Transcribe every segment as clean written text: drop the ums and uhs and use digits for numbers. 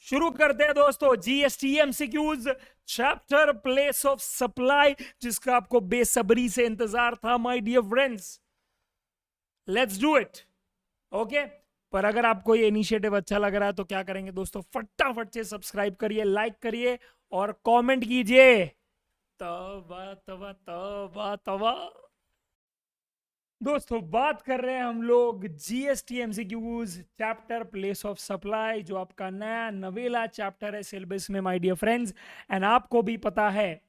शुरू करते हैं दोस्तों GST MCQs chapter place of supply, जिसका आपको बेसब्री से इंतजार था my dear friends. Let's do it. Okay, पर अगर आपको ये इनिशिएटिव अच्छा लग रहा है तो क्या करेंगे दोस्तों, फटाफट से सब्सक्राइब करिए, लाइक करिए और कमेंट कीजिए। तवा तवा तवा तवा। दोस्तों बात कर रहे हैं हम लोग GST MCQs chapter place of supply, जो आपका नया नवेला चैप्टर है सिलेबस में माय डियर फ्रेंड्स। एंड आपको भी पता है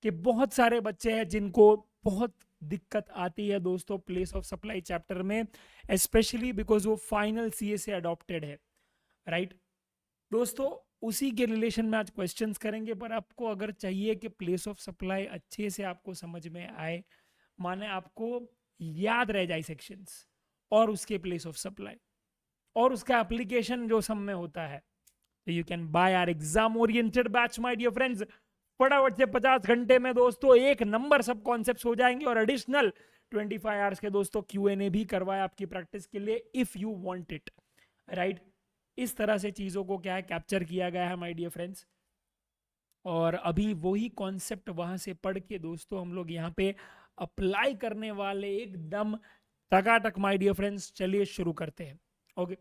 कि बहुत सारे बच्चे हैं जिनको बहुत दिक्कत आती है दोस्तों प्लेस ऑफ सप्लाई चैप्टर में, स्पेशली बिकॉज वो फाइनल सीए से अडॉप्टेड है, राइट दोस्तों। उसी के रिलेशन में आज क्वेश्चंस करेंगे, पर आपको अगर चाहिए कि प्लेस ऑफ सप्लाई अच्छे से आपको समझ में आए, माने आपको याद रह जाए सेक्शंस और उसके प्लेस ऑफ सप्लाई और उसका एप्लीकेशन जो सब में होता है, तो you can buy our exam oriented batch my dear friends. फटाफट से 50 घंटे में दोस्तों एक नंबर सब कॉन्सेप्ट्स हो जाएंगे और एडिशनल 25 आवर्स के दोस्तों Q&A भी करवाया आपकी प्रैक्टिस के लिए, if you want it, right. इस तरह से चीजों को क्या है कैप्चर किया गया है माय डियर फ्रेंड्स, और अभी वही कॉन्सेप्ट वहां से पढ़ के दोस्तों हम लोग यहाँ पे अप्लाई करने वाले एकदम टकाटक माय डियर फ्रेंड्स। चलिए शुरू करते हैं। Okay,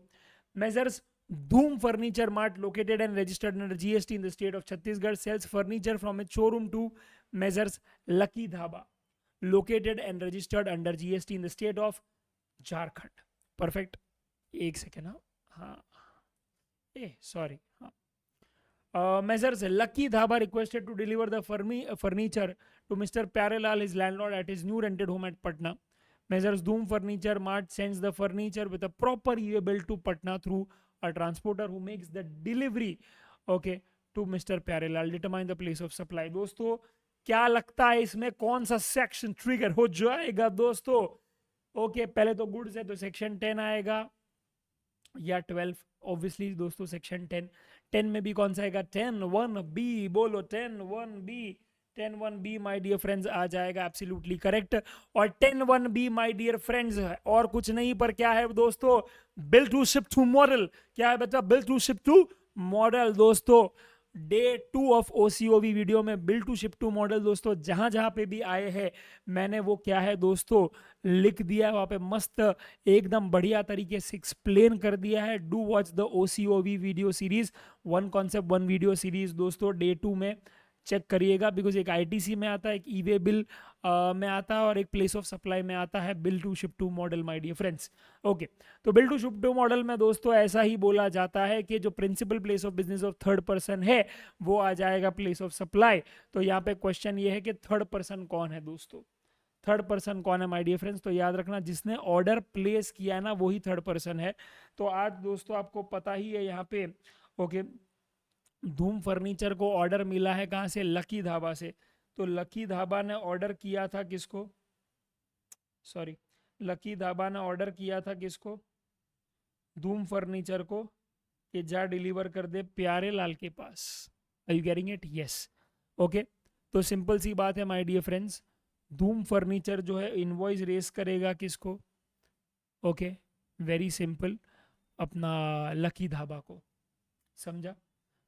Measures Dhoom furniture mart located and registered under GST in the state of Chhattisgarh sells furniture from it showroom to Measures Lucky Dhaba located and registered under GST in the state of Jharkhand. Perfect, एक second. हाँ, sorry, हाँ। Measures Lucky Dhaba requested to deliver the furniture to Mr. Pyarelal, his landlord, at his new rented home at Patna. Measures Doom Furniture Mart sends the furniture with a proper EWA bill to Patna through a transporter who makes the delivery, okay, to Mr. Pyarelal. Determine the place of supply. दोस्तों क्या लगता है इसमें कौन सा section trigger हो जाएगा दोस्तों? ओके, पहले तो गुड्स है तो सेक्शन 10 आएगा या 12, ऑब्वियसली दोस्तों सेक्शन 10। 10 में भी कौन सा आएगा? 10(1)(b), बोलो 10(1)(b). 10(1)(b) my dear friends आ जाएगा, एब्सोल्युटली करेक्ट। और 10(1)(b) माय डियर फ्रेंड्स और कुछ नहीं पर क्या है दोस्तों? Bill to ship to model. क्या है बेटा? Bill to ship to model दोस्तों। डे 2 ऑफ ओसीओवी वीडियो में bill to ship to model दोस्तों जहां जहां पे भी आए हैं मैंने वो क्या है दोस्तों लिख दिया है, वहां पे मस्त एकदम बढ़िया तरीके से एक्सप्लेन कर दिया है। Do watch the OCOV video series, one concept one video series दोस्तों डे 2 में चेक करिएगा, बिकॉज एक आईटीसी में आता है, एक ईवे बिल में आता है और एक प्लेस ऑफ सप्लाई में आता है bill to ship to model my dear friends. Okay, तो bill to ship to model में दोस्तों ऐसा ही बोला जाता है कि जो principal place of business of third person है वो आ जाएगा प्लेस ऑफ सप्लाई। तो यहाँ पे क्वेश्चन ये है कि थर्ड पर्सन कौन है दोस्तों? थर्ड पर्सन कौन है माय डियर फ्रेंड्स? तो याद रखना जिसने ऑर्डर प्लेस किया ना वही थर्ड पर्सन है। तो आज दोस्तों आपको पता ही है यहाँ पे, ओके, धूम फर्नीचर को ऑर्डर मिला है कहां से? लकी धाबा से। तो लकी धाबा ने ऑर्डर किया था किसको? सॉरी, लकी धाबा ने ऑर्डर किया था किसको? धूम फर्नीचर को, कि जा डिलीवर कर दे प्यारे लाल के पास। Are you getting it? Yes. Okay, तो सिंपल सी बात है my dear friends, Dhoom furniture जो है इनवॉइस रेस करेगा किसको? ओके, वेरी सिंपल, अपना लकी धाबा को। समझा?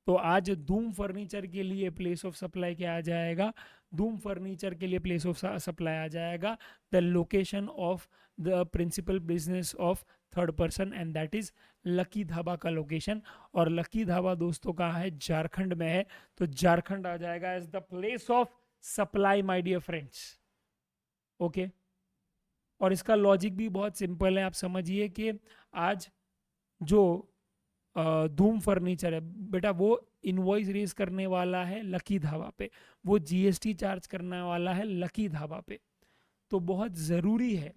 तो आज धूम फर्नीचर के लिए प्लेस ऑफ सप्लाई क्या आ जाएगा? धूम फर्नीचर के लिए प्लेस ऑफ सप्लाई आ जाएगा the location of the principal business of third person, and that is Lucky Dhaba का लोकेशन। और लकी धाबा दोस्तों कहाँ है? झारखंड में है। तो झारखंड आ जाएगा as the place of supply my dear friends. Okay, और इसका लॉजिक भी बहुत सिंपल है, आप समझिए कि आज जो धूम फर्नीचर है बेटा वो इनवॉइस रेस करने वाला है लकी धाबा पे, वो जीएसटी चार्ज करने वाला है लकी धाबा पे। तो बहुत ज़रूरी है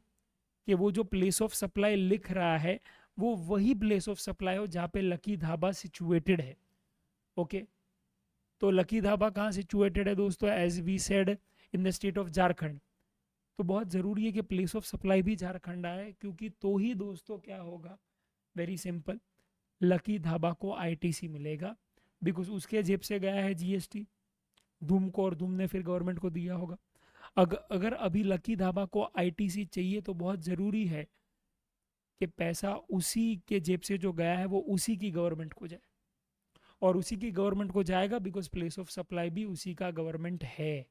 कि वो जो प्लेस ऑफ सप्लाई लिख रहा है वो वही प्लेस ऑफ सप्लाई हो जहाँ पे लकी धाबा सिचुएटेड है। ओके, तो लकी धाबा कहाँ सिचुएटेड है दोस्तों? As we said in the state of Jharkhand. तो बहुत ज़रूरी है कि प्लेस ऑफ सप्लाई भी झारखंड आए, क्योंकि तो ही दोस्तों क्या होगा? वेरी सिंपल, लकी धाबा को आईटीसी मिलेगा, बिकॉज उसके जेब से गया है जीएसटी धूम को, और धूम ने फिर गवर्नमेंट को दिया होगा। अगर अभी लकी धाबा को आईटीसी चाहिए तो बहुत ज़रूरी है कि पैसा उसी के जेब से जो गया है वो उसी की गवर्नमेंट को जाए। और उसी की गवर्नमेंट को जाएगा, बिकॉज प्लेस ऑफ सप्लाई भी उसी का गवर्नमेंट है।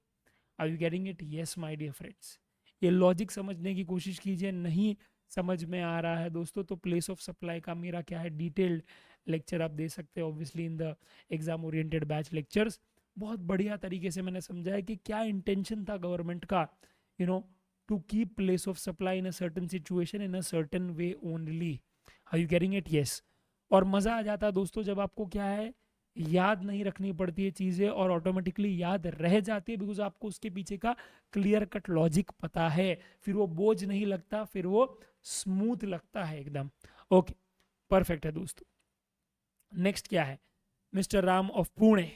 Are you getting it? Yes my dear friends. ये लॉजिक समझने की कोशिश कीजिए, नहीं समझ में आ रहा है दोस्तों तो प्लेस ऑफ सप्लाई का मेरा क्या है डिटेल्ड लेक्चर आप दे सकते हैं obviously in the exam oriented batch lectures. बहुत बढ़िया तरीके से मैंने समझाया कि क्या इंटेंशन था गवर्नमेंट का, you know, to keep place of supply in a certain situation in a certain way only. Are you getting it? Yes. और मजा आ जाता है दोस्तों जब आपको क्या है याद नहीं रखनी पड़ती है चीजें और ऑटोमेटिकली याद रह जाती है, बिकॉज आपको उसके पीछे का क्लियर कट लॉजिक पता है, फिर वो बोझ नहीं लगता, फिर वो स्मूथ लगता है एकदम। ओके, परफेक्ट है दोस्तों। नेक्स्ट क्या है? Mister Ram of Pune,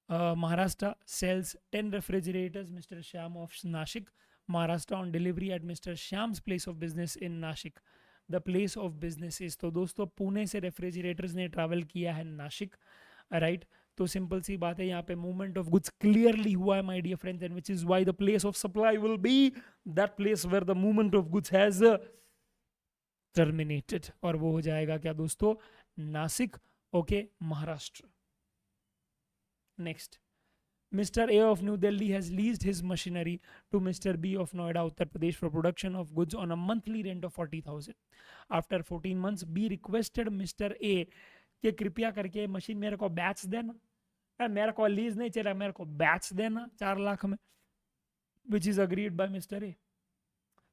Maharashtra sells 10 refrigerators. Mr. Shyam of Nashik, Maharashtra, on delivery at Mr. Shyam's place of business in Nashik. The place of business is, तो दोस्तों पुणे से रेफ्रिजरेटर्स ने ट्रैवल किया है नासिक, राइट? तो सिंपल सी बात है, यहाँ पे मूवमेंट ऑफ गुड्स क्लियरली हुआ है my dear friends, and which is why the place of supply will be that place where the movement of goods has terminated, और वो हो जाएगा क्या दोस्तों? Nashik. Okay, Maharashtra. Next, Mr. A of New Delhi has leased his machinery to Mr. B of Noida, Uttar Pradesh for production of goods on a monthly rent of 40,000. After 14 months, B requested Mr. A कि कृपया करके machine मेरे को batch देना, मेरे को lease नहीं चाहिए, मेरे को बैच देना 4 लाख में, which is agreed by mister A.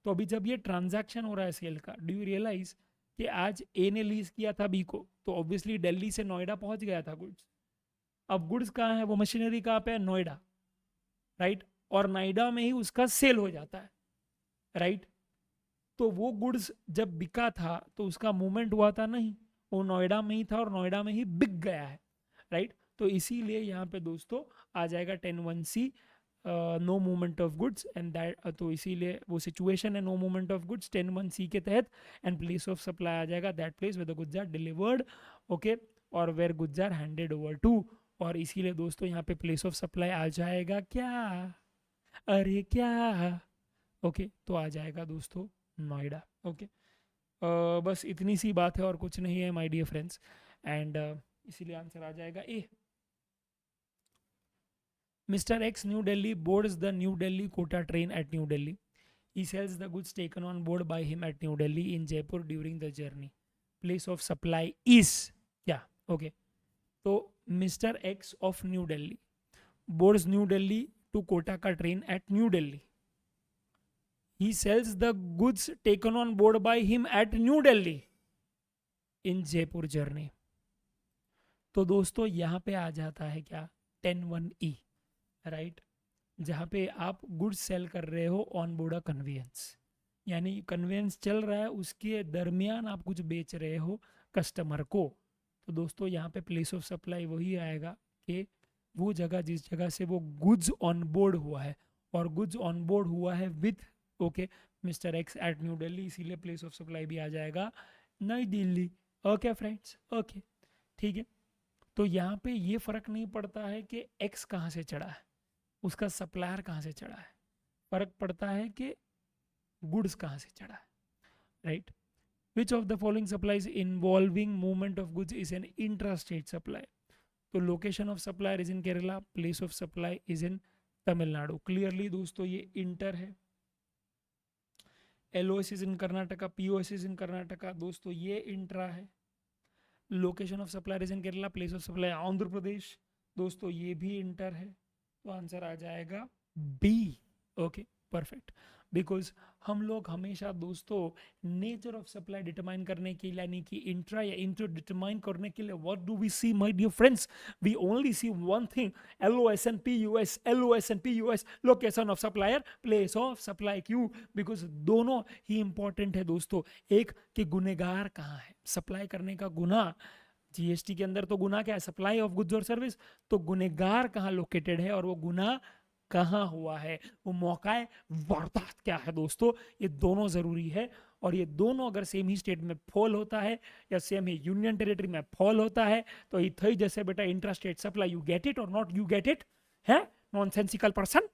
तो अभी जब ये ट्रांजैक्शन हो रहा है सेल का, डू यू रियलाइज कि आज ए ने लीज किया था बी को, तो ऑब्वियसली दिल्ली से नोएडा पहुंच गया था गुड्स। अब गुड्स कहाँ है? वो मशीनरी कहाँ पे है? नोएडा, राइट? और नोएडा में ही उसका सेल हो जाता है, राइट? तो वो गुड्स जब बिका था तो उसका मूवमेंट हुआ था नहीं, वो नोएडा में ही था और नोएडा में ही बिक गया है, राइट? तो इसीलिए यहाँ पे दोस्तों आ जाएगा 10(1)(c), no movement of goods and that, तो इसीलिए वो सिचुएशन है no movement of goods 10(1)(c) के तहत, एंड प्लेस ऑफ सप्लाई आ जाएगा that place where the goods are delivered, okay, और where goods are handed over to, और इसीलिए दोस्तों यहाँ पे प्लेस ऑफ सप्लाई आ जाएगा क्या? अरे क्या? ओके, तो आ जाएगा दोस्तों नोएडा। ओके, बस इतनी सी बात है और कुछ नहीं है माय डियर फ्रेंड्स, एंड इसीलिए आंसर आ जाएगा ए। Mr. X, New Delhi, boards the New Delhi Kota train at New Delhi. He sells the goods taken on board by him at New Delhi in Jaipur during the journey. Place of supply is क्या? Okay. तो Mr. X of New Delhi boards New Delhi to Kota ka train at New Delhi. He sells the goods taken on board by him at New Delhi in Jaipur journey. तो दोस्तों यहाँ पे आ जाता है क्या? 10(1)(e, right? जहाँ पे आप गुड्स सेल कर रहे हो ऑन बोर्ड अ कन्वेंस, यानी कन्वेंस चल रहा है उसके दरमियान आप कुछ बेच रहे हो कस्टमर को, तो दोस्तों यहाँ पे प्लेस ऑफ सप्लाई वही आएगा कि वो जगह जिस जगह से वो गुड्स ऑन बोर्ड हुआ है, और गुड्स ऑन बोर्ड हुआ है with okay mister X at New Delhi, इसीलिए प्लेस ऑफ सप्लाई भी आ जाएगा नई दिल्ली। ओके फ्रेंड्स, ओके ठीक है। तो यहाँ पे ये फर्क नहीं पड़ता है कि एक्स कहाँ से चढ़ा है, उसका सप्लायर कहाँ से चढ़ा है, फर्क पड़ता है कि गुड्स कहाँ से चढ़ा है, right? Which of the following supplies involving movement of goods is an intra state supply? तो location of supplier is in Kerala, place of supply is in Tamil Nadu. Clearly दोस्तों ये इंटर है। LOS is in Karnataka, POS is in Karnataka, दोस्तों ये intra है। Location of supplier is in Kerala, place of supply Andhra Pradesh, दोस्तों ये भी इंटर है। तो आंसर आ जाएगा बी। ओके परफेक्ट, बिकॉज हम लोग हमेशा दोस्तों नेचर ऑफ सप्लाई डिटरमाइन करने के लिए, यानी कि इंट्रा या इंटर डिटरमाइन करने के लिए what do we see my dear friends? We only see one thing, LOS and PUS, LOS and PUS, location of supplier, place of supply. क्यों? बिकॉज दोनों ही इंपॉर्टेंट है दोस्तों। एक कि गुनेगार कहाँ है, सप्लाई करने का गुना, जीएसटी के अंदर तो गुना क्या है? सप्लाई ऑफ गुड्स और सर्विस। तो गुनेगार कहाँ लोकेटेड है और वो गुना कहाँ हुआ है, वो मौका वारदात क्या है दोस्तों? ये दोनों जरूरी है, और ये दोनों अगर सेम ही स्टेट में फॉल होता है या सेम ही यूनियन टेरिटरी में फॉल होता है तो ये थई जैसे बेटा intra state supply. You get it और नॉट यू गेट इट? है nonsensical person.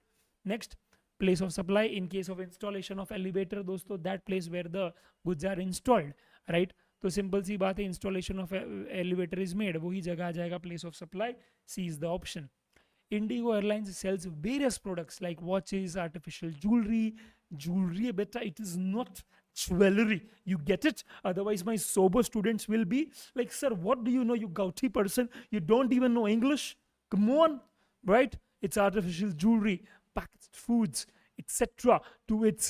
Next, place of supply in case of installation of elevator, दोस्तों that place where the goods are installed, right? तो सिंपल सी बात है, installation of elevator is made, वही जगह आ जाएगा place of supply, C is the option. Indigo Airlines sells various products like watches, artificial jewelry. Jewelry, beta, it is not jewelry. You get it? Otherwise, my sober students will be like, sir, what do you know, you gouty person? You don't even know English? Come on, right? It's artificial jewelry, packaged foods, etc. to its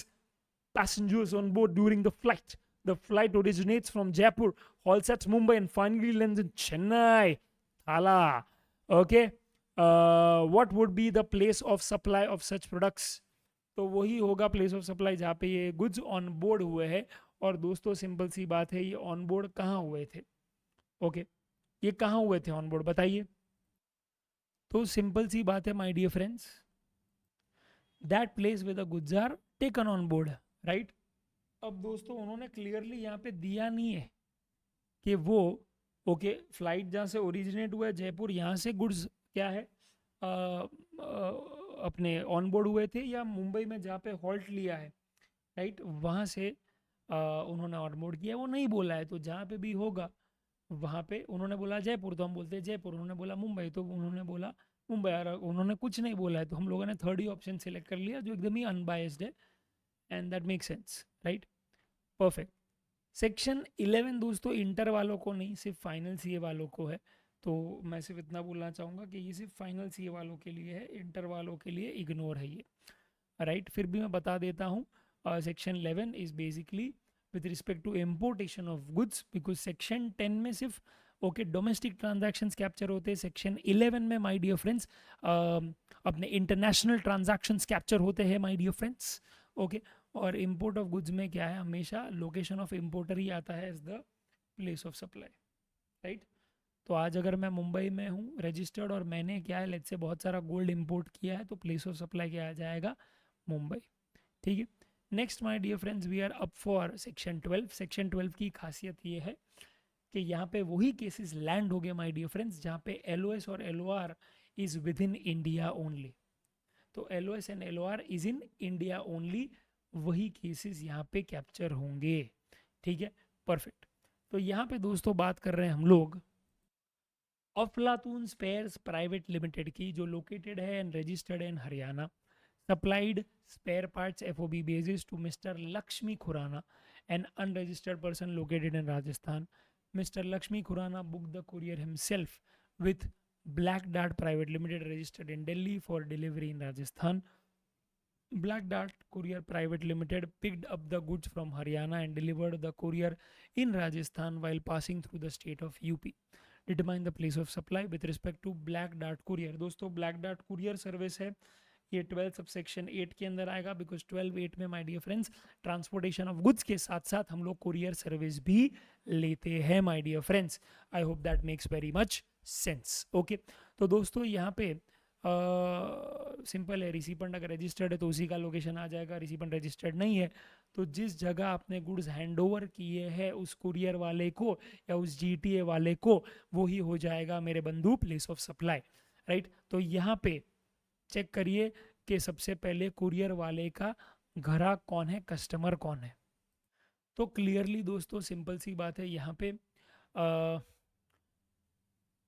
passengers on board during the flight. The flight originates from Jaipur, halts at Mumbai, and finally lands in Chennai. Thala. Okay. What would be the place of supply of such products? तो वही होगा place of supply जहाँ पे ये goods on board हुए हैं. और दोस्तों सिंपल सी बात है, ये ऑन बोर्ड कहाँ हुए थे? ओके, ये कहाँ हुए थे ऑन बोर्ड, बताइए. तो सिंपल सी बात है my dear friends, that place with the goods are taken on board, right. अब दोस्तों उन्होंने क्लियरली यहाँ पे दिया नहीं है कि वो ओके फ्लाइट जहाँ से ओरिजिनेट हुआ है जयपुर, यहाँ से गुड्स क्या है अपने ऑन बोर्ड हुए थे, या मुंबई में जहाँ पे हॉल्ट लिया है, राइट, वहाँ से उन्होंने ऑन बोर्ड किया, वो नहीं बोला है. तो जहाँ पे भी होगा वहाँ पे उन्होंने बोला जयपुर तो हम बोलते हैं जयपुर, उन्होंने बोला मुंबई तो उन्होंने बोला मुंबई, और उन्होंने कुछ नहीं बोला है तो हम लोगों ने थर्ड ही ऑप्शन सेलेक्ट कर लिया जो एकदम ही अनबायस्ड है, and that make sense, right. Perfect. Section 11 दोस्तों इंटर वालों को नहीं, सिर्फ फाइनल सीए वालों को है. तो मैं सिर्फ इतना बोलना चाहूँगा कि ये सिर्फ फाइनल सीए वालों के लिए है, इंटर वालों के लिए इग्नोर है ये, राइट. फिर भी मैं बता देता हूँ, section 11 is basically with respect to importation of goods, because section 10 में सिर्फ ओके डोमेस्टिक ट्रांजैक्शंस कैप्चर होते हैं. सेक्शन 11 में माय डियर फ्रेंड्स अपने इंटरनेशनल ट्रांजैक्शंस कैप्चर होते हैं माय डियर फ्रेंड्स. ओके, और इम्पोर्ट ऑफ गुड्स में क्या है, हमेशा लोकेशन ऑफ इम्पोर्टर ही आता है as the place of supply, right. तो आज अगर मैं मुंबई में हूँ रजिस्टर्ड और मैंने क्या है लेट्स से बहुत सारा गोल्ड इंपोर्ट किया है, तो प्लेस ऑफ सप्लाई क्या आ जाएगा, मुंबई. ठीक है. Next my dear friends we are up for section 12. Section 12 की खासियत ये है कि यहाँ पे वही केसेस लैंड हो गए माय डियर फ्रेंड्स जहाँ पे LOS और LOR is with in India only. तो LOS and LOR is in India only, वही केसेस यहाँ पे कैप्चर होंगे. ठीक है, परफेक्ट. तो यहाँ पे दोस्तों बात कर रहे हैं हम लोग अफलातून स्पेयर्स प्राइवेट लिमिटेड की, जो लोकेटेड है and registered in Haryana. Supplied spare parts FOB basis to Mr. Lakshmi Khurana, an unregistered person located in Rajasthan. Mr. Lakshmi Khurana booked the courier himself with Black Dart Private Limited, registered in Delhi, for delivery in Rajasthan. Black Dart Courier Private Limited picked up the goods from Haryana and delivered the courier in Rajasthan while passing through the state of UP. Determine the place of supply with respect to Black Dart Courier. दोस्तों Black Dart Courier service है, ये 12 subsection 8 के अंदर आएगा, because 12(8) में my dear friends transportation of goods के साथ साथ हम लोग कुरियर सर्विस भी लेते हैं my dear friends. I hope that makes very much sense. Okay, तो दोस्तों यहाँ पे सिंपल है, रिसिपेंट अगर रजिस्टर्ड है तो उसी का लोकेशन आ जाएगा, रिसिपेंट रजिस्टर्ड नहीं है तो जिस जगह आपने गुड्स हैंड ओवर किए हैं उस कुरियर वाले को या उस GTA वाले को, वो ही हो जाएगा मेरे बंधु प्लेस ऑफ सप्लाई, राइट. तो यहाँ पे चेक करिए कि सबसे पहले कुरियर वाले का ग्राहक कौन है, कस्टमर कौन है. तो क्लियरली दोस्तों सिंपल सी बात है, यहाँ पे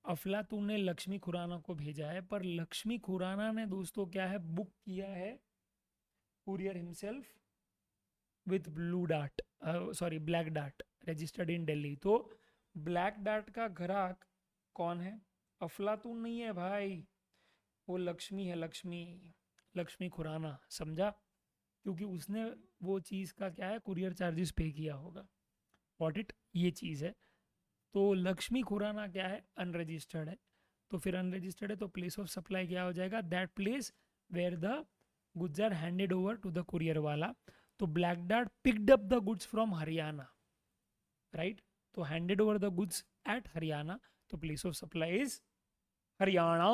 अफलातून ने लक्ष्मी खुराना को भेजा है, पर लक्ष्मी खुराना ने दोस्तों क्या है, बुक किया है courier himself with blue dart, sorry black dart, registered in Delhi. तो ब्लैक डार्ट का ग्राहक कौन है, अफलातून नहीं है भाई, वो लक्ष्मी है, लक्ष्मी खुराना, समझा, क्योंकि उसने वो चीज़ का क्या है कुरियर चार्जेस पे किया होगा. वॉट इट, ये चीज़ है. तो लक्ष्मी खुराना क्या है, अनरजिस्टर्ड है, तो फिर अनरजिस्टर्ड है तो प्लेस ऑफ सप्लाई क्या हो जाएगा, that place where the goods are handed over to the courier वाला. तो black dart picked up the goods from Haryana, right. तो handed over the goods at Haryana, तो place of supply is Haryana.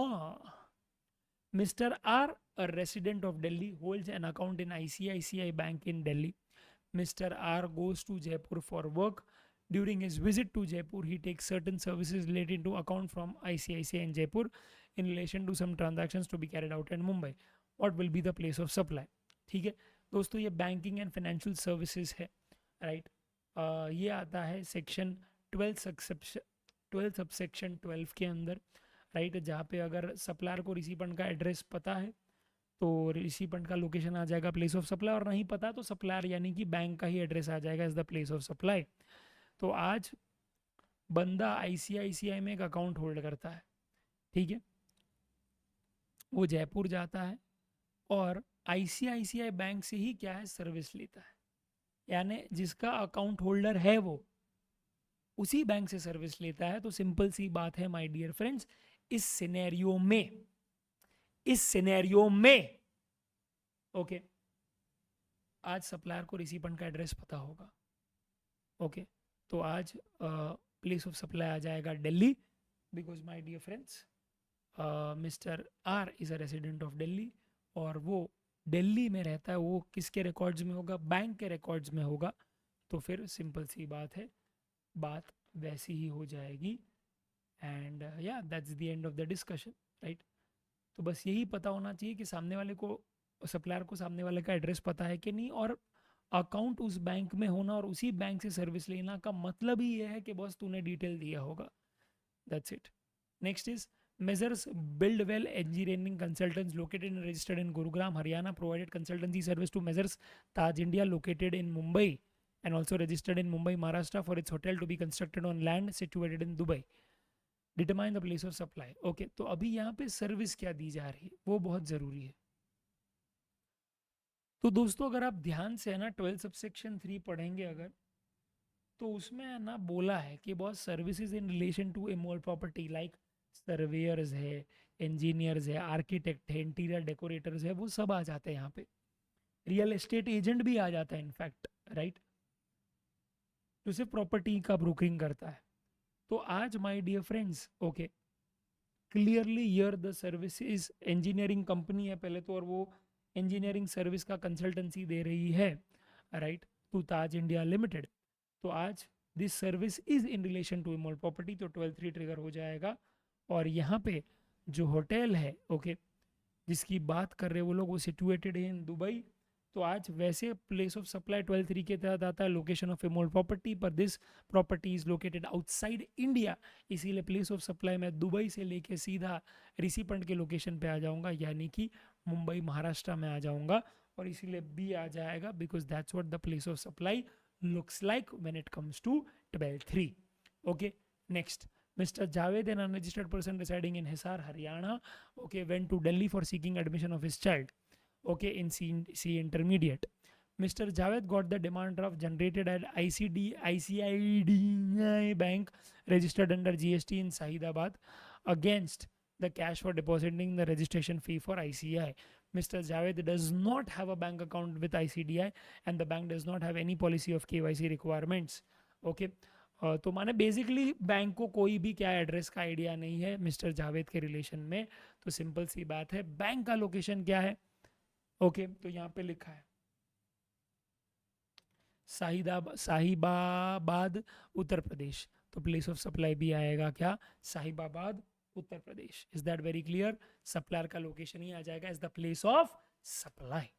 Mr. R, a resident of Delhi, holds an account in ICICI Bank in Delhi. Mr. R goes to Jaipur for work. During his visit to Jaipur, he takes certain services related to account from ICICI in Jaipur in relation to some transactions to be carried out in Mumbai. What will be the place of supply? ठीक है दोस्तों, ये banking and financial services है, right. ये आता है section 12 subsection 12 के अंदर, राइट, जहाँ पे अगर सप्लायर को रिसिपेंट का एड्रेस पता है तो रिसिपेंट का लोकेशन आ जाएगा प्लेस ऑफ सप्लाई, और नहीं पता तो सप्लायर यानी कि बैंक का ही एड्रेस आ जाएगा as the place of supply. तो आज बंदा आईसीआईसीआई में एक अकाउंट होल्ड करता है, ठीक है, वो जयपुर जाता है और आईसीआईसीआई बैंक से ही क्या है सर्विस लेता है, यानी जिसका अकाउंट होल्डर है वो उसी बैंक से सर्विस लेता है। तो सिंपल सी बात है माय डियर फ्रेंड्स, इस सिनेरियो में, ओके, आज सप्लायर को रिसिपेंट का एड्रेस पता होगा, ओके, तो आज प्लेस ऑफ सप्लाई आ जाएगा Delhi, because my dear friends mister R is a resident of Delhi, और वो दिल्ली में रहता है, वो किसके रिकॉर्ड्स में होगा, बैंक के रिकॉर्ड्स में होगा। तो फिर सिंपल सी बात है, बात वैसी ही हो जाएगी, एंड या that's the end of the discussion, right. तो बस यही पता होना चाहिए कि सामने वाले को, सप्लायर को सामने वाले का एड्रेस पता है कि नहीं, और अकाउंट उस बैंक में होना और उसी बैंक से सर्विस लेना का मतलब ही यह है कि बॉस तूने डिटेल दिया होगा, that's it. Next is Measures Buildwell Engineering Consultants located and registered in Gurugram, Haryana provided consultancy service to Measures Taj India located in Mumbai and also registered in Mumbai, Maharashtra for its hotel to be constructed on land situated in Dubai. Determine the place of supply. Okay, तो अभी यहाँ पे service क्या दी जा रही है वो बहुत ज़रूरी है। तो दोस्तों अगर आप ध्यान से है ना 12 सबसेक्शन 3 पढ़ेंगे अगर, तो उसमें है ना बोला है कि बहुत services in relation to immovable property like surveyors है, इंजीनियर्स है, आर्किटेक्ट है, इंटीरियर डेकोरेटर्स है, वो सब आ जाते हैं यहाँ पे, रियल एस्टेट एजेंट भी आ जाता है इनफैक्ट, राइट, जो सिर्फ प्रॉपर्टी का ब्रोकरिंग करता है। तो आज my dear friends, okay, clearly here the service is engineering company है पहले तो, और वो इंजीनियरिंग सर्विस का कंसल्टेंसी दे रही है, right, to Taj India limited. तो आज this service is in relation to immovable property, तो 12(3) ट्रिगर हो जाएगा। और यहाँ पे जो होटल है, ओके, जिसकी बात कर रहे हैं वो लोग, वो सिचुएटेड है इन दुबई। तो आज वैसे प्लेस ऑफ सप्लाई 12(3) के तहत आता है लोकेशन ऑफ इमोल प्रॉपर्टी, पर this property is located outside India, इसीलिए प्लेस ऑफ सप्लाई मैं दुबई से लेके सीधा रिसिपेंट के लोकेशन पे आ जाऊंगा, यानी कि मुंबई महाराष्ट्र में आ जाऊंगा, और इसीलिए बी आ जाएगा, because that's what the place of supply looks like when it comes to 12(3). Okay, next, Mr. Javed, an unregistered person residing in Hisar, Haryana, okay, went to Delhi for seeking admission of his child, okay, in C intermediate. Mr. Javed got the demand draft generated at ICICI Bank registered under GST in Sahidabad against the cash for depositing the registration fee for ICI. Mr. Javed does not have a bank account with ICDI and the bank does not have any policy of KYC requirements. Okay, तो माने basically bank को कोई भी क्या address का idea नहीं है mister Javed के रिलेशन में। तो सिंपल सी बात है, बैंक का लोकेशन क्या है, ओके, तो यहाँ पे लिखा है साहिबाबाद उत्तर प्रदेश, तो प्लेस ऑफ सप्लाई भी आएगा क्या, Sahibabad Uttar Pradesh. Is that very clear, supplier का लोकेशन ही आ जाएगा as the place of supply.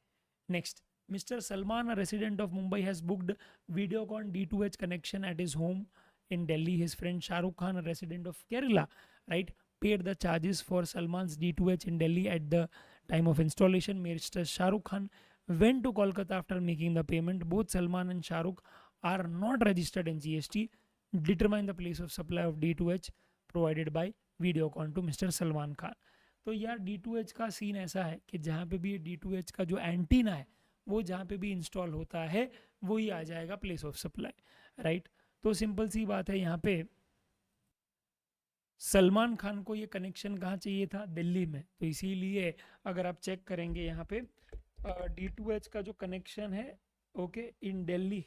Next, Mr. Salman, a resident of Mumbai, has booked Videocon D2H connection at his home in Delhi. His friend Shah Rukh Khan, a resident of Kerala, right, paid the charges for Salman's D2H in Delhi at the time of installation. Mr. Shah Rukh Khan went to Kolkata after making the payment. Both Salman and Shah Rukh are not registered in GST. Determine the place of supply of D2H provided by Videocon to Mr. Salman Khan. तो यार D2H का scene ऐसा है कि जहाँ पे भी D2H का जो एंटीना है वो जहाँ पे भी इंस्टॉल होता है वही आ जाएगा प्लेस ऑफ सप्लाई, राइट। तो सिंपल सी बात है, यहाँ पे सलमान खान को ये कनेक्शन कहाँ चाहिए था, दिल्ली में, तो इसीलिए अगर आप चेक करेंगे यहाँ पे D2H का जो कनेक्शन है, ओके, इन दिल्ली,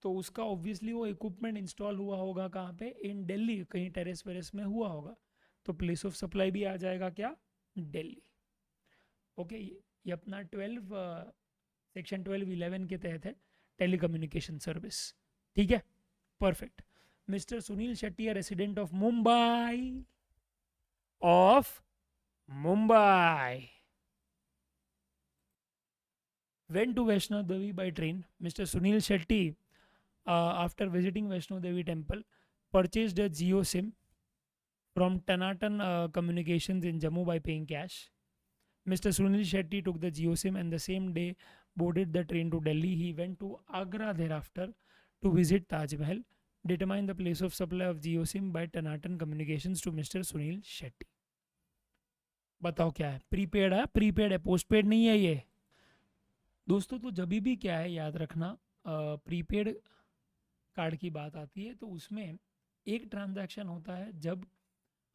तो उसका ऑब्वियसली वो इक्विपमेंट इंस्टॉल हुआ होगा कहाँ पे, इन दिल्ली, कहीं टेरेस वेरेस में हुआ होगा, तो प्लेस ऑफ सप्लाई भी आ जाएगा क्या, दिल्ली। ओके, ये अपना 12 सेक्शन 12(11) के तहत है, टेलीकम्युनिकेशन सर्विस, ठीक है, perfect. Mister Sunil Shetty, resident of Mumbai, went to Vaishno Devi by train. Mr. Sunil Shetty, after visiting Vaishno Devi temple, purchased a Jio SIM from Tanatan Communications in Jammu by paying cash. Mr. Sunil Shetty took the Jio SIM and the same day boarded the train to Delhi. He went to Agra thereafter to visit Taj Mahal. Determine the place of supply of Jio SIM by Tanatan Communications to Mr. Sunil Shetty. बताओ क्या है? Prepaid है, prepaid है, postpaid नहीं है ये दोस्तों। तो जब भी क्या है याद रखना, प्रीपेड कार्ड की बात आती है तो उसमें एक ट्रांजैक्शन होता है जब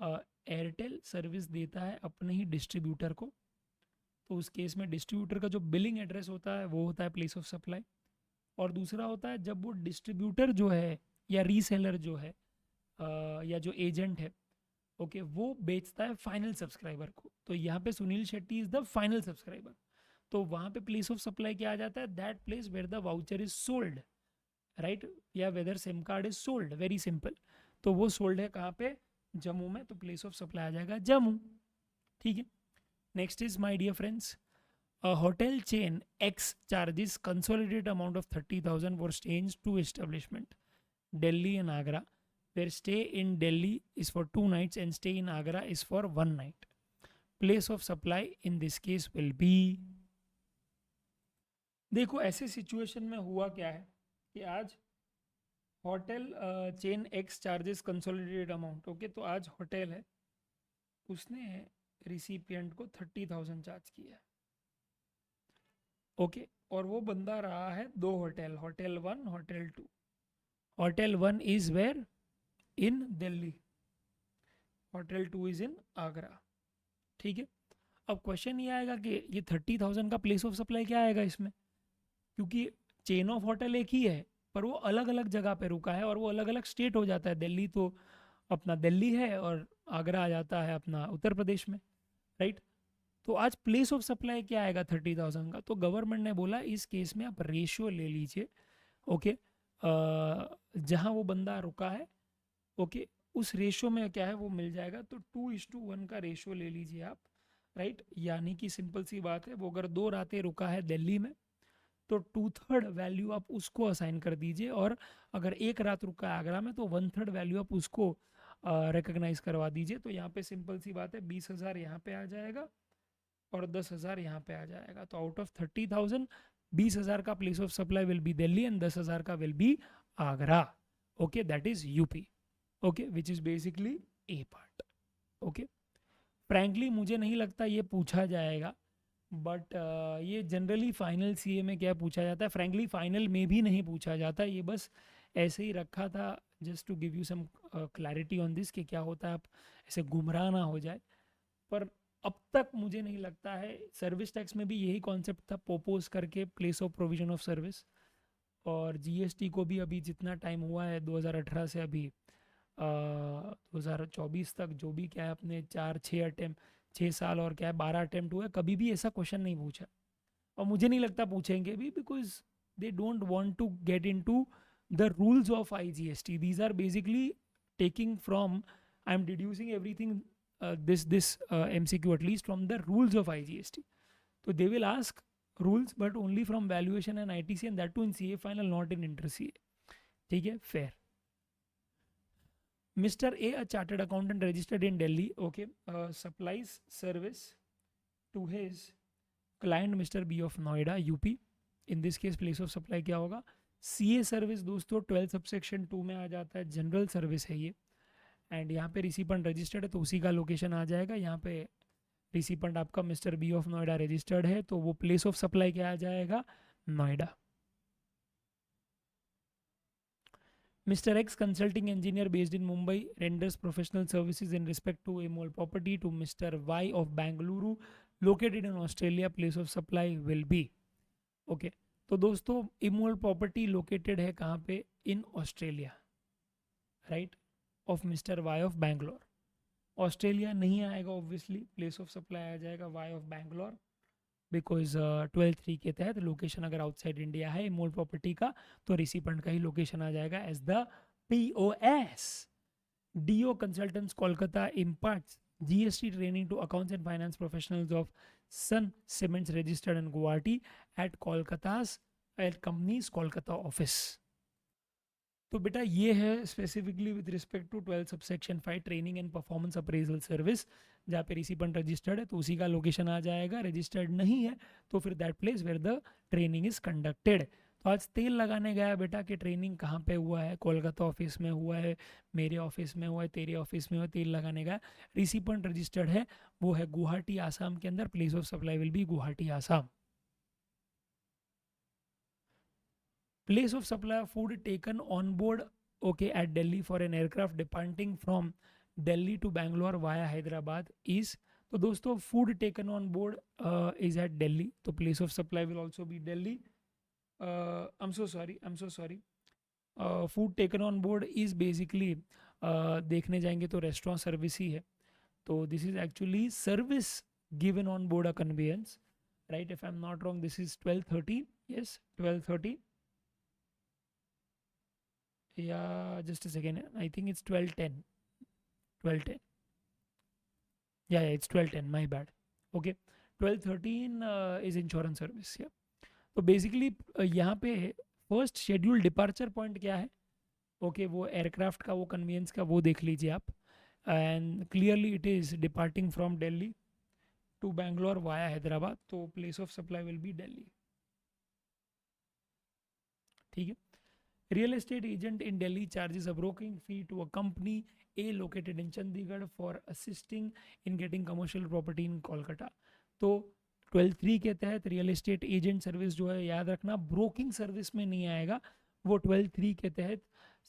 एयरटेल सर्विस देता है अपने ही डिस्ट्रीब्यूटर को, तो उस केस में डिस्ट्रीब्यूटर का जो बिलिंग एड्रेस होता है वो होता है प्लेस ऑफ सप्लाई। और दूसरा होता है जब वो डिस्ट्रीब्यूटर जो है या रीसेलर जो है या जो एजेंट है, ओके, वो बेचता है फाइनल सब्सक्राइबर को। तो यहाँ पे Sunil Shetty is the final subscriber, तो वहाँ पे प्लेस ऑफ सप्लाई क्या आ जाता है? That place where the voucher is sold, right, या whether sim card is sold, very simple. तो वो सोल्ड है कहाँ पे? जम्मू में, तो प्लेस ऑफ सप्लाई आ जाएगा जम्मू। ठीक है, next is my dear friends, a hotel chain X charges consolidated amount of 30,000 for stay in two establishment, Delhi and Agra, where stay in Delhi is for 2 nights and stay in Agra is for 1 night. Place of supply in this case will be, देखो ऐसे situation में हुआ क्या है कि आज hotel chain x charges consolidated amount, okay, तो आज होटल है, उसने रिसिपिएंट को 30,000 चार्ज किया है, ओके, और वो बंदा रहा है दो hotel, hotel 1, hotel 2। Hotel 1 is where? In Delhi, hotel 2 is in Agra. ठीक है, अब क्वेश्चन ये आएगा कि ये 30,000 का प्लेस ऑफ सप्लाई क्या आएगा इसमें, क्योंकि चेन ऑफ होटल एक ही है पर वो अलग अलग जगह पे रुका है और वो अलग अलग स्टेट हो जाता है। दिल्ली तो अपना दिल्ली है और आगरा आ जाता है अपना उत्तर प्रदेश में, राइट। तो आज प्लेस ऑफ सप्लाई क्या आएगा 30,000 का? तो गवर्नमेंट ने बोला इस केस में आप रेशियो ले लीजिए, ओके, जहाँ वो बंदा रुका है, ओके, उस रेशियो में क्या है वो मिल जाएगा। तो 2:1 का रेशियो ले लीजिए आप, राइट, यानी कि सिंपल सी बात है, वो अगर 2 रातें रुका है दिल्ली में तो 2/3 वैल्यू आप उसको असाइन कर दीजिए, और अगर 1 रात रुका है आगरा में तो 1/3 वैल्यू आप उसको रिकग्नाइज करवा दीजिए। तो यहाँ पे सिंपल सी बात है, 20,000 यहाँ पे आ जाएगा और 10,000 यहाँ पे आ जाएगा। तो आउट ऑफ 30,000 20,000 का place of supply will be Delhi and 10,000 का will be Agra, okay, that is UP, okay, which is basically A part, okay. Frankly मुझे नहीं लगता ये पूछा जाएगा, बट ये जनरली फाइनल सीए में क्या पूछा जाता है, फ्रैंकली फाइनल में भी नहीं पूछा जाता, ये बस ऐसे ही रखा था just to give you some clarity on this कि क्या होता है, आप ऐसे गुमराह ना हो जाए। पर अब तक मुझे नहीं लगता है, सर्विस टैक्स में भी यही कॉन्सेप्ट था, पोपोज करके place of provision of service, और जीएसटी को भी अभी जितना टाइम हुआ है 2018 से अभी 2024 तक, जो भी क्या है अपने 6 साल और क्या है 12 अटेम्प्ट हुए, कभी भी ऐसा क्वेश्चन नहीं पूछा, और मुझे नहीं लगता पूछेंगे भी, because they don't want to get into the rules of IGST. These are basically taking from, I am deducing everything this MCQ at least from the rules of IGST. So they will ask rules but only from valuation and ITC, and that too in CA final, not in inter CA. ठीक है, fair. Mr. A, a chartered accountant registered in Delhi, okay, supplies service to his client Mr. B of Noida, UP. In this case place of supply क्या होगा? CA service दोस्तों 12 subsection 2 में आ जाता है, general service है ये, and यहाँ पे रिसिपेंट रजिस्टर्ड है तो उसी का लोकेशन आ जाएगा। यहाँ पे रिसिपेंट आपका mister B of Noida registered है, तो वो प्लेस ऑफ सप्लाई क्या आ जाएगा? Noida. Mister X consulting engineer based in Mumbai renders professional services in respect to immovable property to mister Y of Bengaluru located in Australia, place of supply will be, okay. तो दोस्तों immovable property located है कहाँ पे? In Australia, right, of mister Y of Bangalore. Australia नहीं आएगा obviously, place of supply आ जाएगा Y of Bangalore, because 12(3) के तहत लोकेशन अगर आउटसाइड इंडिया है इमोल प्रॉपर्टी का तो रिसिपेंट का ही लोकेशन आ जाएगा as the POS। DO consultants Kolkata imparts GST training to accounts and finance professionals of Sun Cements registered in Guwahati at company's Kolkata office. तो बेटा ये है specifically with respect to 12 subsection 5 training and performance appraisal service, जहाँ पे recipient registered है तो उसी का लोकेशन आ जाएगा, रजिस्टर्ड नहीं है तो फिर that place where the training is conducted. तो आज तेल लगाने गया बेटा कि ट्रेनिंग कहाँ पे हुआ है, कोलकाता ऑफिस में हुआ है, मेरे ऑफिस में हुआ है, तेरे ऑफिस में हुआ है, तेल लगाने गया, रिसिपेंट रजिस्टर्ड है, वो है गुवाहाटी आसाम के अंदर, place of supply will B Guwahati Assam. Place of supply of food taken on board, okay, at Delhi for an aircraft departing from Delhi to Bangalore via Hyderabad is, तो दोस्तों food taken on board is at Delhi, तो place of supply will also be Delhi. I'm so sorry. Food taken on board is basically देखने जाएंगे तो restaurant service ही है, तो this is actually service given on board a conveyance, right? If I'm not wrong, this is 12:30. Yes, 12:30. Yeah, just a second. I think it's 12:10. 12:10. Yeah, it's 12:10. My bad. Okay. 12:13 is insurance service. Yeah. तो basically यहाँ पे first schedule departure point क्या है, okay, वो aircraft का, वो convenience का, वो देख लीजिए आप। And clearly it is departing from Delhi to Bangalore via Hyderabad, तो place of supply will be Delhi. ठीक है। Real estate agent in Delhi charges a broking fee to a company A located in Chandigarh for assisting in getting commercial property in Kolkata. तो 12(3) के तहत real estate agent service जो है, याद रखना, broking service में नहीं आएगा, वो 12(3) के तहत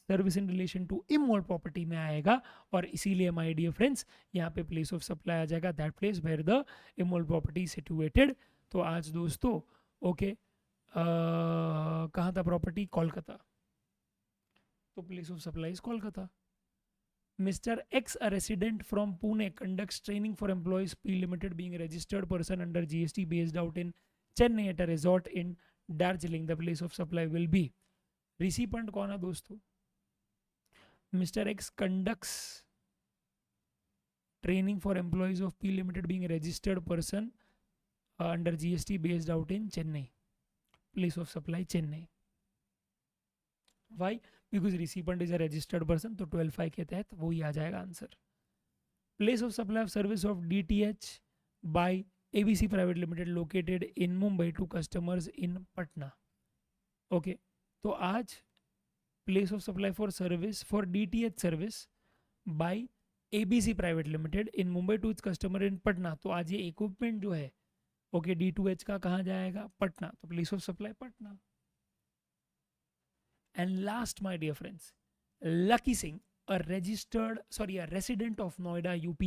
service in relation to immovable property में आएगा, और इसीलिए माय डियर फ्रेंड्स यहाँ पे प्लेस ऑफ सप्लाई आ जाएगा that place where the immovable property situated. तो आज दोस्तों ओके, कहाँ था प्रॉपर्टी? कोलकाता, तो place of supply is Kolkata. Mr. X, a resident from Pune, conducts training for employees P Limited, being a registered person under GST, based out in Chennai at a resort in Darjeeling. The place of supply will be, recipient कौन है दोस्तों? Mr. X conducts training for employees of P Limited, being a registered person under GST, based out in Chennai. Place of supply Chennai. Why? Because recipient is a registered person, तो 12(5) के तहत वो ही आ जाएगा answer. Place of supply of service of DTH by ABC Private Limited located in Mumbai to customers in Patna. Okay, तो आज place of supply for service for DTH service by ABC Private Limited in Mumbai to its customer in Patna, तो आज ये equipment जो है okay D2H का कहाँ जाएगा? पटना, तो place of supply Patna. And last, my dear friends, Lucky Singh, a resident of Noida, UP,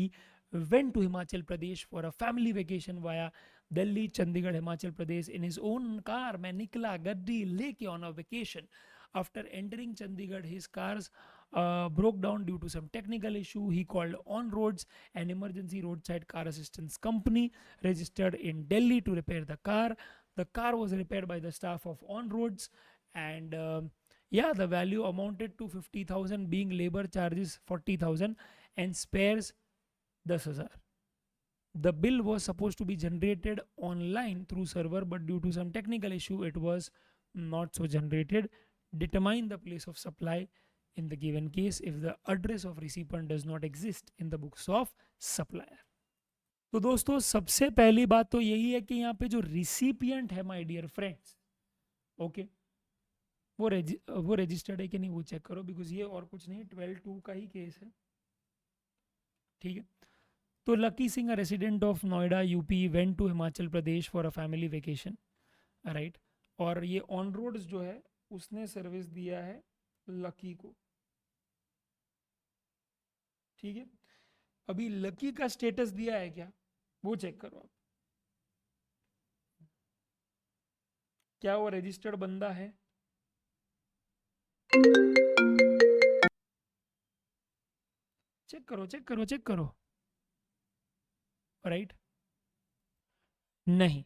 went to Himachal Pradesh for a family vacation via Delhi, Chandigarh, Himachal Pradesh in his own car. मैं निकला गड्डी लेके on a vacation. After entering Chandigarh, his cars broke down due to some technical issue. He called On Roads, an emergency roadside car assistance company registered in Delhi, to repair the car. The car was repaired by the staff of On Roads, and yeah, the value amounted to 50,000, being labor charges 40,000 and spares 10,000. The bill was supposed to be generated online through server, but due to some technical issue, it was not so generated. Determine the place of supply in the given case if the address of recipient does not exist in the books of supplier. तो दोस्तों सबसे पहली बात तो यही है कि यहाँ पे जो रिसिपिएंट है माय डियर फ्रेंड्स, ओके, वो रजिस्टर्ड है कि नहीं वो चेक करो, बिकॉज ये और कुछ नहीं, 12(2) का ही केस है। ठीक है, तो Lucky Singh, resident of Noida, UP, went to Himachal Pradesh for a family vacation, right, और ये ऑन रोड्स जो है उसने सर्विस दिया है लकी को। ठीक है, अभी लकी का स्टेटस दिया है क्या वो चेक करो आप, क्या वो रजिस्टर्ड बंदा है? चेक करो, राइट, नहीं,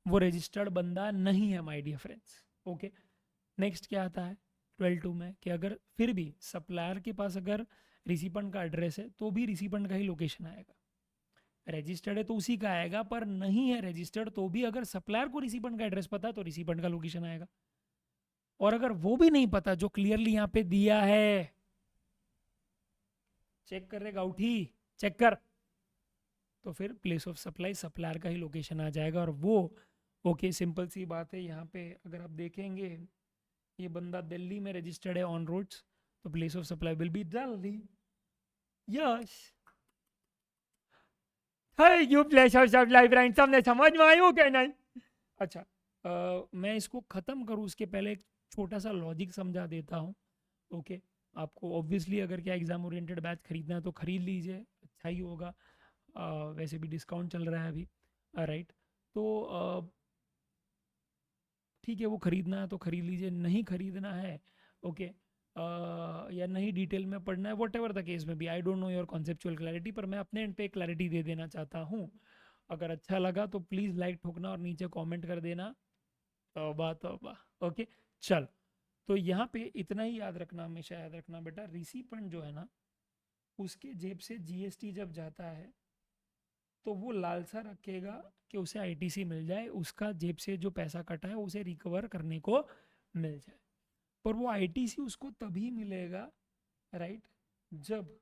वो रजिस्टर्ड बंदा नहीं है my dear friends. Okay, next क्या आता है 12(2) में कि अगर फिर भी सप्लायर के पास अगर रिसिपेंट का एड्रेस है तो भी रिसिपेंट का ही लोकेशन आएगा। रजिस्टर्ड है तो उसी का आएगा, पर नहीं है रजिस्टर्ड तो भी अगर सप्लायर को रिसिपेंट का एड्रेस पता है तो रिसिपेंट का लोकेशन आएगा। और अगर वो भी नहीं पता जो क्लियरली यहाँ पे दिया है, चेक कर रे गाउठी, चेक कर, तो फिर प्लेस ऑफ सप्लाई सप्लायर का ही लोकेशन आ जाएगा। और वो ओके, सिंपल सी बात है। यहाँ पे अगर आप देखेंगे ये बंदा दिल्ली में रजिस्टर्ड है ऑन रोड्स, तो place of supply will be Delhi. Yes, है you place of supply friend, सबने समझ में आयो क्या नहीं? अच्छा, मैं इसको ख़त्म करूँ उसके पहले एक छोटा सा लॉजिक समझा देता हूँ। ओके, आपको ऑब्वियसली अगर क्या एग्जाम ओरिएंटेड बैच खरीदना है तो खरीद लीजिए, अच्छा ही होगा। वैसे भी डिस्काउंट चल रहा है अभी, राइट। तो ठीक है, वो खरीदना है तो खरीद लीजिए, नहीं खरीदना है ओके, या नहीं डिटेल में पढ़ना है, वट एवर द केस में भी, I don't know your conceptual clarity, पर मैं अपने एंड पे क्लैरिटी दे देना चाहता हूँ। अगर अच्छा लगा तो प्लीज़ लाइक ठोकना और नीचे कमेंट कर देना। तौबा तौबा। ओके, चल, तो यहाँ पे इतना ही याद रखना, हमेशा याद रखना बेटा, रिसीपेंट जो है ना, उसके जेब से जीएसटी जब जाता है तो वो लालसा रखेगा कि उसे आईटीसी मिल जाए, उसका जेब से जो पैसा कटा है उसे रिकवर करने को मिल जाए। पर वो आईटीसी उसको तभी मिलेगा, राइट, जब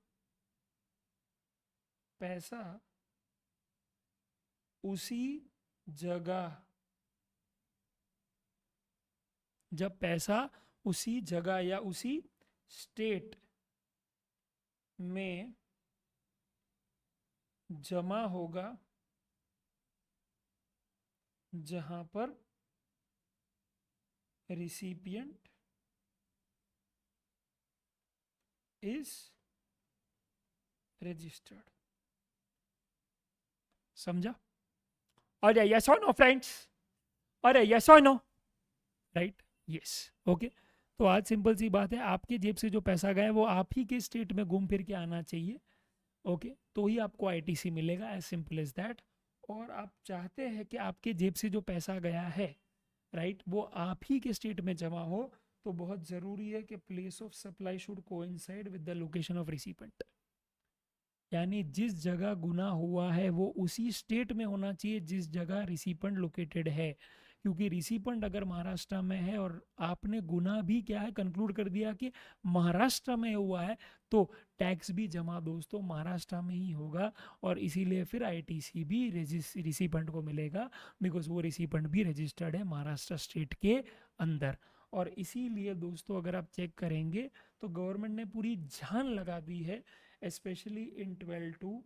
पैसा उसी जगह, जब पैसा उसी जगह या उसी स्टेट में जमा होगा जहां पर रिसिपिएंट इज रजिस्टर्ड। समझा? अरे यस और नो फ्रेंड्स, अरे यस और नो, राइट, यस, ओके। तो आज सिंपल सी बात है, आपके जेब से जो पैसा गया है वो आप ही के स्टेट में घूम फिर के आना चाहिए, ओके, तो ही आपको आईटीसी मिलेगा, एज सिंपल एज दैट। और आप चाहते हैं कि आपके जेब से जो पैसा गया है, राइट, वो आप ही के स्टेट में जमा हो, तो बहुत ज़रूरी है कि place of supply should coincide with the location of recipient. यानी जिस जगह गुना हुआ है वो उसी स्टेट में होना चाहिए जिस जगह रिसिपेंट लोकेटेड है। क्योंकि रिसिपेंट अगर महाराष्ट्र में है और आपने गुना भी क्या है कंक्लूड कर दिया कि महाराष्ट्र में हुआ है, तो टैक्स भी जमा दोस्तों महाराष्ट्र में ही होगा, और इसीलिए फिर आईटीसी भी रिसिपेंट को मिलेगा, बिकॉज वो रिसिपेंट भी रजिस्टर्ड है महाराष्ट्र स्टेट के अंदर। और इसीलिए दोस्तों अगर आप चेक करेंगे तो गवर्नमेंट ने पूरी जान लगा दी है, especially in 12-2,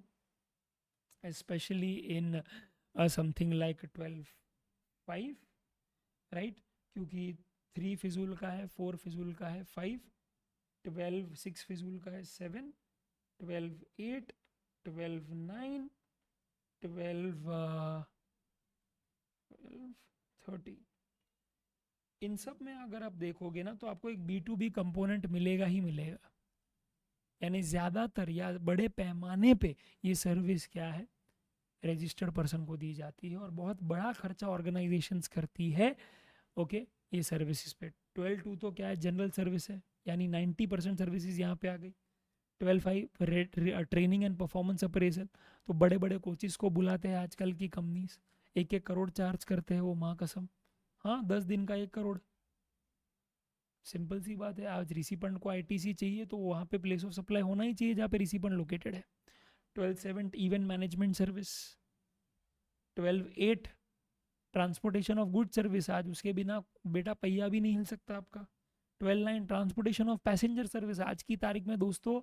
especially in something like 12-5, right, क्योंकि 3 फिजूल का है, 4 फिजूल का है 5, 12-6 फिजूल का है 7, 12-8, 12-9, 12-30। इन सब में अगर आप देखोगे ना तो आपको एक B2B कंपोनेंट मिलेगा ही मिलेगा। यानी ज़्यादातर या बड़े पैमाने पे ये सर्विस क्या है, रजिस्टर्ड पर्सन को दी जाती है, और बहुत बड़ा खर्चा ऑर्गेनाइजेशंस करती है, ओके, ये सर्विसेज पे। 12-2 तो क्या है, जनरल सर्विस है, यानी 90% सर्विसेज यहाँ पे आ गई। 12-5 ट्रेनिंग एंड परफॉर्मेंस अप्रेजल, तो बड़े बड़े कोचिज को बुलाते हैं आजकल की कंपनीज, 1-1 करोड़ चार्ज करते हैं वो, माँ कसम, हाँ, 10 दिन का 1 करोड़। सिंपल सी बात है, आज रिसिपेंट को आईटीसी चाहिए तो वहाँ पे प्लेस ऑफ सप्लाई होना ही चाहिए जहाँ पे रिसिपेंट लोकेटेड है। 12-7 event management service, 12-8 transportation of good service, आज उसके बिना बेटा पहिया भी नहीं हिल सकता आपका। 12-9 ट्रांसपोर्टेशन ऑफ पैसेंजर सर्विस, आज की तारीख में दोस्तों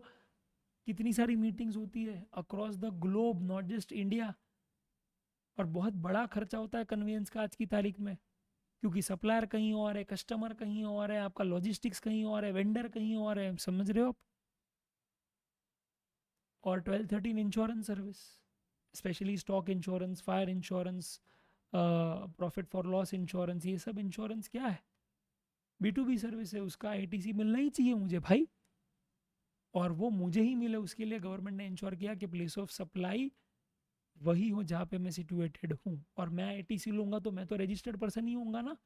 कितनी सारी मीटिंग्स होती है across the globe, not just India, और बहुत बड़ा खर्चा होता है कन्वेंस का आज की तारीख में, क्योंकि सप्लायर कहीं और है, कस्टमर कहीं और है, आपका लॉजिस्टिक्स कहीं और है, वेंडर कहीं और है, समझ रहे हो आप। और 12-13 insurance service, specially stock insurance, fire insurance, profit for loss insurance, ये सब इंश्योरेंस क्या है, B2B सर्विस है, उसका आईटीसी मिलना ही चाहिए मुझे भाई, और वो मुझे ही मिले, उसके लिए गवर्नमेंट ने इंश्योर किया कि प्लेस ऑफ सप्लाई वही हो जहाँ पे मैं सिचुएटेड हूँ, और मैं आईटीसी लूँगा तो मैं तो रजिस्टर्ड पर्सन ही होऊंगा ना।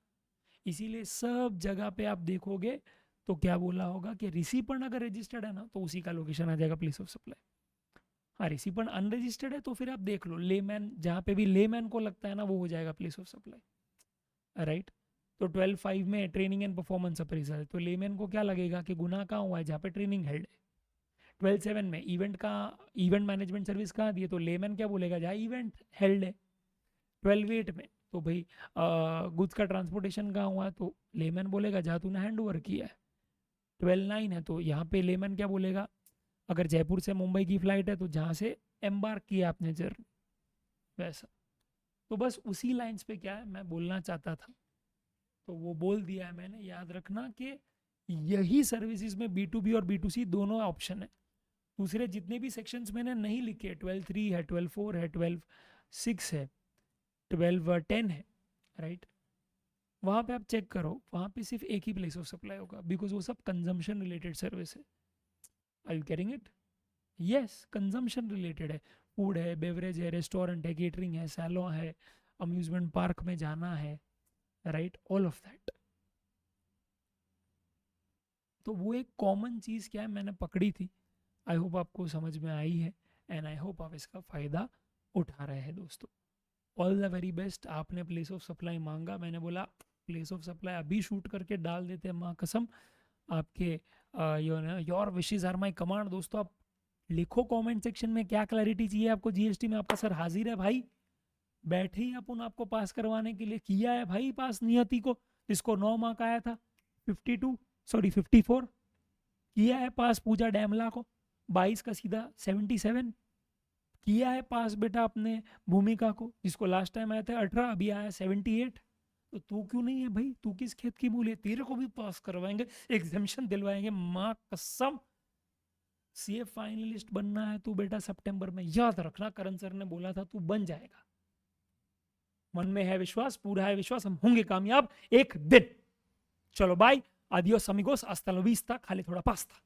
इसीलिए सब जगह पे आप देखोगे तो क्या बोला होगा कि रिसिपेंट अगर रजिस्टर्ड है ना तो उसी का लोकेशन आ जाएगा प्लेस ऑफ सप्लाई। हाँ रिसिपेंट अनरजिस्टर्ड है तो फिर आप देख लो लेमैन, जहाँ पे भी लेमैन को लगता है ना वो हो जाएगा प्लेस ऑफ सप्लाई, राइट। तो 12.5 में ट्रेनिंग एंड परफॉर्मेंस अप्रेजल, तो लेमैन को क्या लगेगा कि गुनाह कहाँ हुआ है, जहाँ पे ट्रेनिंग हेल्ड है। 12.7 में इवेंट मैनेजमेंट सर्विस कहाँ दी है, तो लेमैन क्या बोलेगा, जहाँ इवेंट हेल्ड है। 12.8 में तो भाई गुड्स का ट्रांसपोर्टेशन कहाँ हुआ है, तो लेमैन बोलेगा जहाँ तूने हैंड ओवर किया है। 12.9 है तो यहाँ पे लेमैन क्या बोलेगा, अगर जयपुर से मुंबई की फ्लाइट है तो जहाँ से एम्बार्क किया आपने जर्नी, वैसा। तो बस उसी लाइंस पे क्या है मैं बोलना चाहता था, तो वो बोल दिया है मैंने। याद रखना कि यही सर्विसेज में B2B और B2C दोनों ऑप्शन है। दूसरे जितने भी सेक्शंस मैंने नहीं लिखे, 12.3 है, 12.4 है, 12.6 है, 12.10 है, राइट, वहाँ पे आप चेक करो, वहाँ पे सिर्फ एक ही प्लेस ऑफ सप्लाई होगा, बिकॉज वो सब कंजम्पशन रिलेटेड सर्विस है। Are you carrying it? Yes, consumption related है, फूड है, बेवरेज है, रेस्टोरेंट है, केटरिंग है, सैलून है, अम्यूजमेंट पार्क में जाना है, राइट, ऑल ऑफ दैट। तो वो एक कॉमन चीज़ क्या है मैंने पकड़ी थी, आई होप आपको समझ में आई है, एंड आई होप आप इसका फ़ायदा उठा रहे हैं दोस्तों। All the very best. आपने प्लेस ऑफ सप्लाई मांगा, मैंने बोला प्लेस ऑफ सप्लाई अभी शूट करके डाल देते हैं, माँ कसम। आपके your wishes are my command. दोस्तों आप लिखो कमेंट सेक्शन में क्या क्लैरिटी चाहिए आपको जीएसटी में, आपका सर हाजिर है भाई, बैठे ही अपन आपको पास करवाने के लिए। किया है भाई पास नियति को, जिसको 9 मार्क आया था, 54 किया है पास पूजा डैमला को, 22 का सीधा 77 किया है पास बेटा अपने भूमिका को, जिसको लास्ट टाइम आया था 18, अभी आया 78। तो तू क्यों नहीं है भाई, तू किस खेत की मूली है, तेरे को भी पास करवाएंगे, एग्जामिशन दिलवाएंगे, माँ कसम। सीए फाइनलिस्ट बनना है तू बेटा सितंबर में, याद रखना करण सर ने बोला था तू बन जाएगा, मन में है विश्वास, पूरा है विश्वास, हम होंगे कामयाब एक दिन। चलो bye, adios amigos, हasta la vista, खा ले थोड़ा पास्ता।